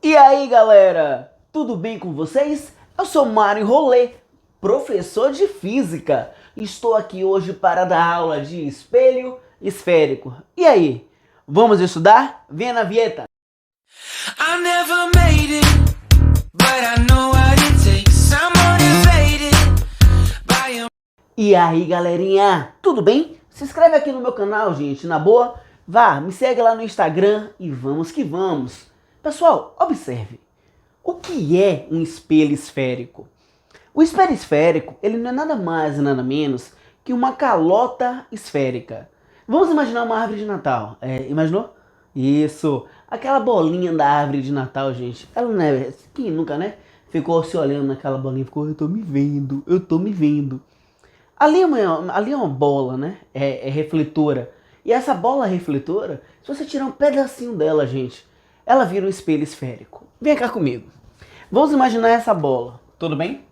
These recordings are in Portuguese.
E aí galera, tudo bem com vocês? Eu sou Mário Rolê, professor de Física. Estou aqui hoje para dar aula de espelho esférico. E aí, vamos estudar? Venha na vinheta! I never made it, but I know what it takes. I'm motivated by a... E aí galerinha, tudo bem? Se inscreve aqui no meu canal, gente, na boa. Vá, me segue lá no Instagram e vamos que vamos. Pessoal, observe. O que é um espelho esférico? O espelho esférico, ele não é nada mais e nada menos que uma calota esférica. Vamos imaginar uma árvore de Natal. Imaginou? Isso. Aquela bolinha da árvore de Natal, gente. Ela não é... Quem nunca, né? Ficou se olhando naquela bolinha e ficou, eu tô me vendo, eu tô me vendo. Ali é uma bola, né? É refletora. E essa bola refletora, se você tirar um pedacinho dela, gente, ela vira um espelho esférico. Vem cá comigo. Vamos imaginar essa bola, tudo bem?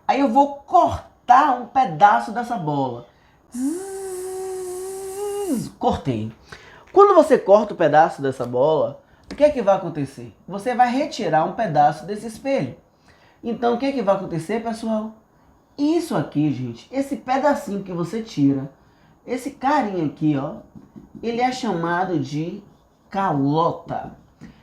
Aí eu vou cortar um pedaço dessa bola. Cortei. Quando você corta o pedaço dessa bola, o que é que vai acontecer? Você vai retirar um pedaço desse espelho. Então o que é que vai acontecer, pessoal? Isso aqui, gente, esse pedacinho que você tira, esse carinha aqui, ó, ele é chamado de calota.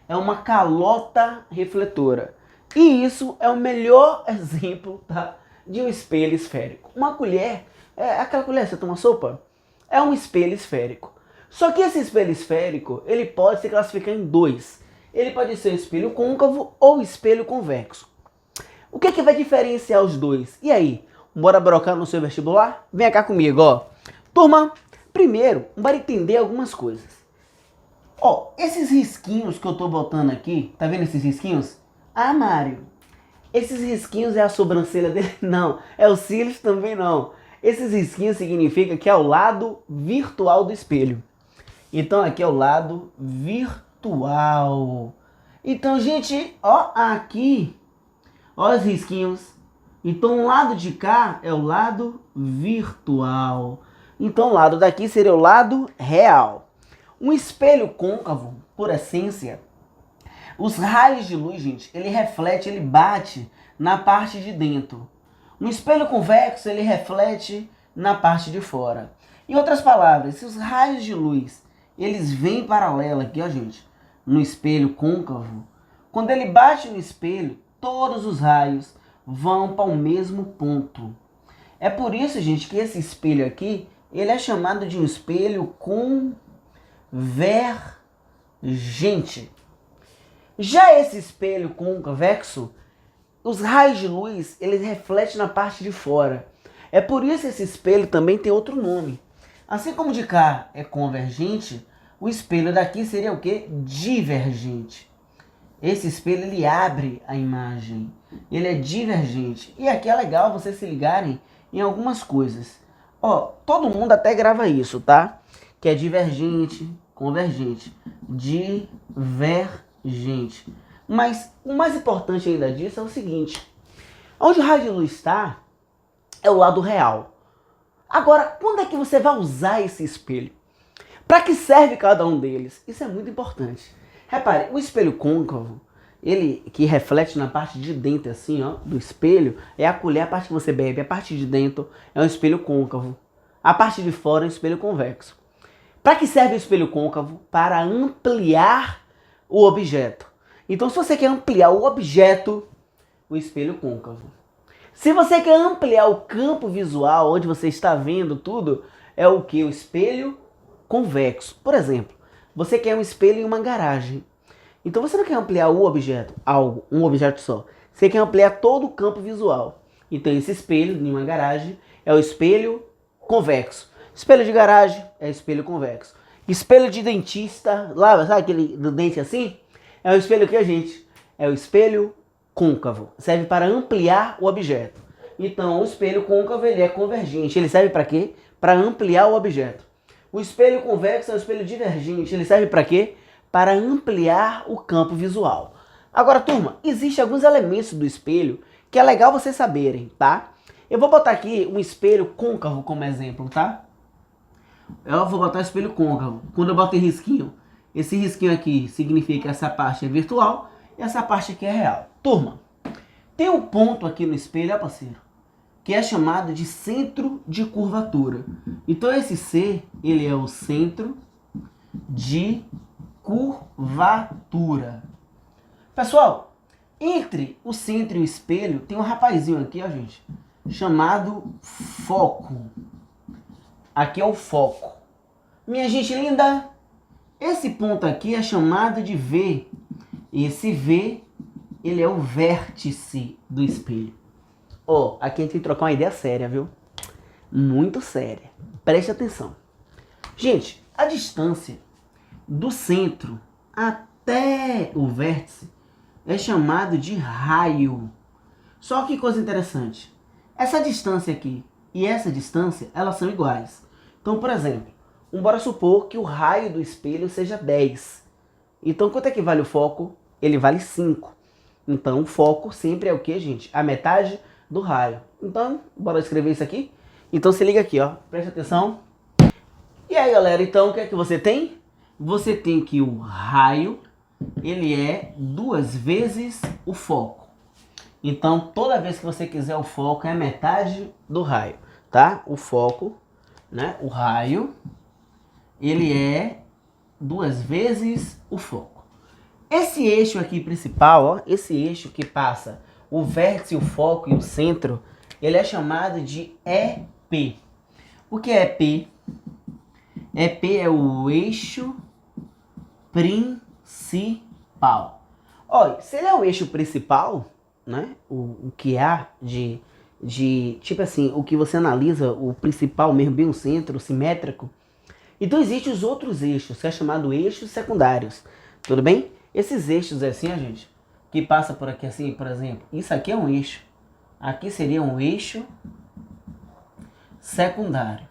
É uma calota refletora. E isso é o melhor exemplo, tá, de um espelho esférico. Uma colher, aquela colher que você toma sopa, é um espelho esférico. Só que esse espelho esférico, ele pode se classificar em dois. Ele pode ser espelho côncavo ou espelho convexo. O que é que vai diferenciar os dois? E aí, bora brocar no seu vestibular? Vem cá comigo, ó. Turma, primeiro, bora entender algumas coisas. Ó, esses risquinhos que eu tô botando aqui, tá vendo esses risquinhos? Ah, Mário, esses risquinhos é a sobrancelha dele? Não, é os cílios também não. Esses risquinhos significa que é o lado virtual do espelho. Então aqui é o lado virtual. Então, gente, ó, aqui, ó os risquinhos. Então o lado de cá é o lado virtual. Então o lado daqui seria o lado real. Um espelho côncavo, por essência, os raios de luz, gente, ele reflete, ele bate na parte de dentro. Um espelho convexo, ele reflete na parte de fora. Em outras palavras, se os raios de luz, eles vêm paralelo aqui, ó, gente, no espelho côncavo, quando ele bate no espelho, todos os raios vão para o mesmo ponto. É por isso, gente, que esse espelho aqui, ele é chamado de um espelho convergente. Já esse espelho convexo, os raios de luz, eles refletem na parte de fora. É por isso que esse espelho também tem outro nome. Assim como de cá é convergente, o espelho daqui seria o quê? Divergente. Esse espelho, ele abre a imagem. Ele é divergente. E aqui é legal vocês se ligarem em algumas coisas. Ó, todo mundo até grava isso, tá? Que é divergente, convergente, divergente. Mas o mais importante ainda disso é o seguinte. Onde o raio de luz está, é o lado real. Agora, quando é que você vai usar esse espelho? Para que serve cada um deles? Isso é muito importante. Repare, o espelho côncavo, ele que reflete na parte de dentro assim, ó, do espelho, é a colher, a parte que você bebe, a parte de dentro é um espelho côncavo. A parte de fora é um espelho convexo. Para que serve o espelho côncavo? Para ampliar o objeto. Então, se você quer ampliar o objeto, o espelho côncavo. Se você quer ampliar o campo visual, onde você está vendo tudo, é o que? O espelho convexo. Por exemplo, você quer um espelho em uma garagem. Então você não quer ampliar o objeto, um objeto só. Você quer ampliar todo o campo visual. Então esse espelho em uma garagem é o espelho convexo. Espelho de garagem é espelho convexo. Espelho de dentista, lá, sabe aquele do dente assim? É o espelho que a gente? É o espelho côncavo. Serve para ampliar o objeto. Então o espelho côncavo, ele é convergente. Ele serve para quê? Para ampliar o objeto. O espelho convexo é o espelho divergente. Ele serve para quê? Para ampliar o campo visual. Agora, turma, existem alguns elementos do espelho que é legal vocês saberem, tá? Eu vou botar aqui um espelho côncavo como exemplo, tá? Eu vou botar o espelho côncavo. Quando eu boto em risquinho, esse risquinho aqui significa que essa parte é virtual Essa parte aqui é real. Turma, tem um ponto aqui no espelho, ó parceiro, que é chamado de centro de curvatura. Então esse C, ele é o centro de curvatura. Pessoal, entre o centro e o espelho tem um rapazinho aqui, ó gente, chamado foco. Aqui é o foco. Minha gente linda, esse ponto aqui é chamado de V. Esse V, ele é o vértice do espelho. Ó, aqui a gente tem que trocar uma ideia séria, viu? Muito séria. Preste atenção. Gente, a distância do centro até o vértice é chamado de raio. Só que coisa interessante. Essa distância aqui e essa distância, elas são iguais. Então, por exemplo, bora supor que o raio do espelho seja 10. Então, quanto é que vale o foco? Ele vale 5. Então, o foco sempre é o que, gente? A metade do raio. Então, bora escrever isso aqui? Então, se liga aqui, ó. Presta atenção. E aí, galera, então, o que é que você tem? Você tem que o raio, ele é 2 vezes o foco. Então, toda vez que você quiser o foco, é metade do raio, tá? O foco, né? O raio, ele é 2 vezes o foco. Esse eixo aqui principal, ó, esse eixo que passa o vértice, o foco e o centro, ele é chamado de EP. O que é EP? EP é o eixo principal. Olha, se ele é o eixo principal, né? O que há de tipo assim, o que você analisa, o principal mesmo, bem o centro, o simétrico. Então existem os outros eixos, que é chamado eixos secundários. Tudo bem? Esses eixos assim, ó, gente, que passa por aqui assim, por exemplo, isso aqui é um eixo. Aqui seria um eixo secundário.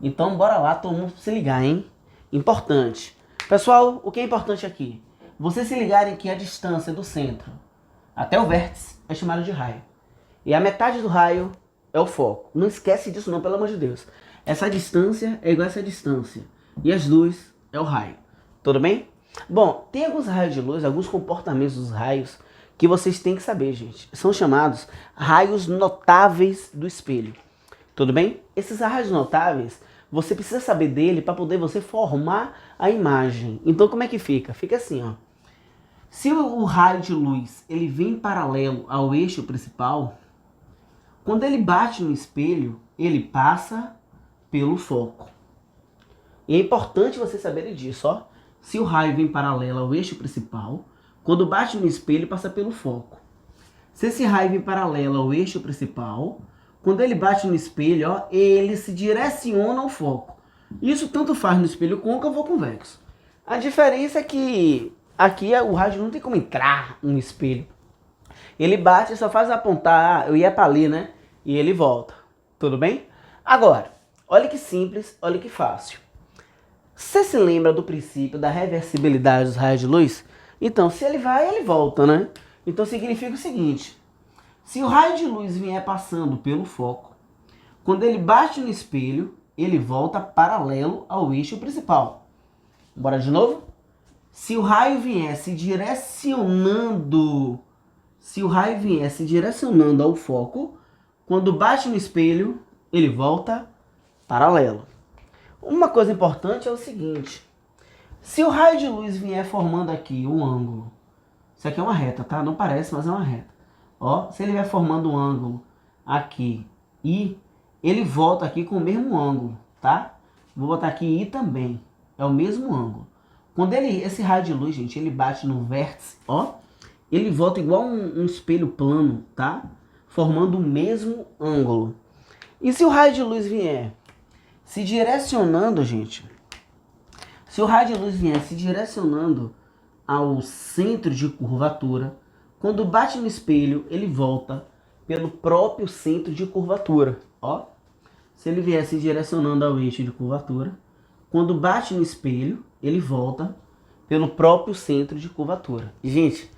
Então bora lá, todo mundo se ligar, hein? Importante. Pessoal, o que é importante aqui? Vocês se ligarem que a distância do centro até o vértice é chamada de raio. E a metade do raio é o foco. Não esquece disso não, pelo amor de Deus. Essa distância é igual a essa distância. E as duas é o raio. Tudo bem? Bom, tem alguns raios de luz, alguns comportamentos dos raios que vocês têm que saber, gente. São chamados raios notáveis do espelho. Tudo bem? Esses raios notáveis, você precisa saber dele para poder você formar a imagem. Então como é que fica? Fica assim, ó. Se o raio de luz ele vem paralelo ao eixo principal, quando ele bate no espelho, ele passa pelo foco. E é importante você saber disso, ó. Se o raio vem paralelo ao eixo principal, quando bate no espelho, passa pelo foco. Se esse raio vem paralelo ao eixo principal, quando ele bate no espelho, ó, ele se direciona ao foco. Isso tanto faz no espelho côncavo ou convexo. A diferença é que aqui o raio não tem como entrar no espelho. Ele bate e só faz apontar, eu ia para ali, né? E ele volta. Tudo bem? Agora, olha que simples, olha que fácil. Você se lembra do princípio da reversibilidade dos raios de luz? Então, se ele vai, ele volta, né? Então significa o seguinte. Se o raio de luz vier passando pelo foco, quando ele bate no espelho, ele volta paralelo ao eixo principal. Bora de novo? Se o raio vier se direcionando ao foco, quando bate no espelho, ele volta paralelo. Uma coisa importante é o seguinte. Se o raio de luz vier formando aqui um ângulo, isso aqui é uma reta, tá? Não parece, mas é uma reta. Ó, se ele vier formando um ângulo aqui e ele volta aqui com o mesmo ângulo, tá? Vou botar aqui I também. É o mesmo ângulo. Quando esse raio de luz, gente, ele bate no vértice, ó, ele volta igual um espelho plano, tá? Formando o mesmo ângulo. E se o raio de luz vier se direcionando, gente, se o raio de luz vier se direcionando ao centro de curvatura, quando bate no espelho, ele volta pelo próprio centro de curvatura, ó. Se ele vier se direcionando ao eixo de curvatura, quando bate no espelho, ele volta pelo próprio centro de curvatura. Gente,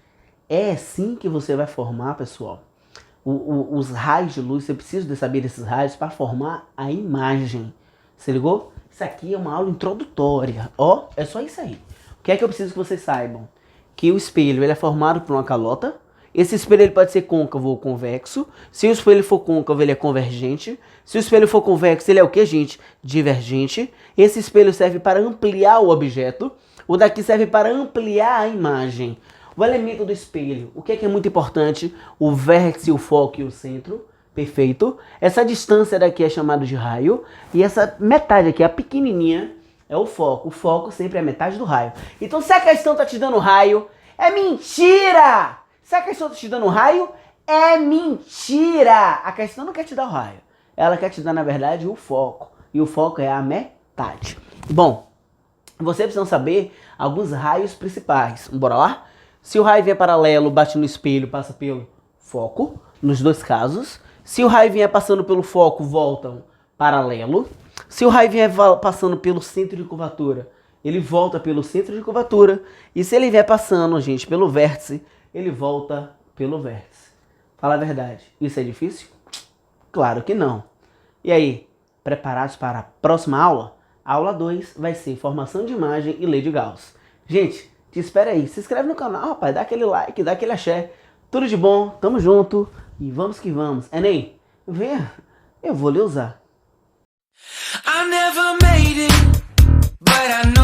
é assim que você vai formar, pessoal, os raios de luz. Você precisa de saber desses raios para formar a imagem. Se ligou? Isso aqui é uma aula introdutória, ó, é só isso aí. O que é que eu preciso que vocês saibam? que o espelho ele é formado por uma calota. Esse espelho ele pode ser côncavo ou convexo. Se o espelho for côncavo, ele é convergente. Se o espelho for convexo, ele é o que, gente? Divergente. Esse espelho serve para ampliar o objeto. O daqui serve para ampliar a imagem. O elemento do espelho, o que é muito importante? O vértice, o foco e o centro. Perfeito. Essa distância daqui é chamada de raio. E essa metade aqui, a pequenininha, é o foco. O foco sempre é a metade do raio. Então, se a questão está te dando raio, é mentira! Se a questão está te dando raio, é mentira! A questão não quer te dar o raio. Ela quer te dar, na verdade, o foco. E o foco é a metade. Bom, você precisa saber alguns raios principais. Bora lá? Se o raio vier paralelo, bate no espelho, passa pelo foco, nos dois casos. Se o raio vier passando pelo foco, voltam paralelo. Se o raio vier passando pelo centro de curvatura, ele volta pelo centro de curvatura. E se ele vier passando, gente, pelo vértice, ele volta pelo vértice. Fala a verdade, isso é difícil? Claro que não. E aí, preparados para a próxima aula? A aula 2 vai ser formação de imagem e lei de Gauss. Gente, te espera aí. Se inscreve no canal, rapaz. Dá aquele like, dá aquele axé. Tudo de bom, tamo junto. E vamos que vamos. Enem, venha. Eu vou lhe usar. I never made it, but I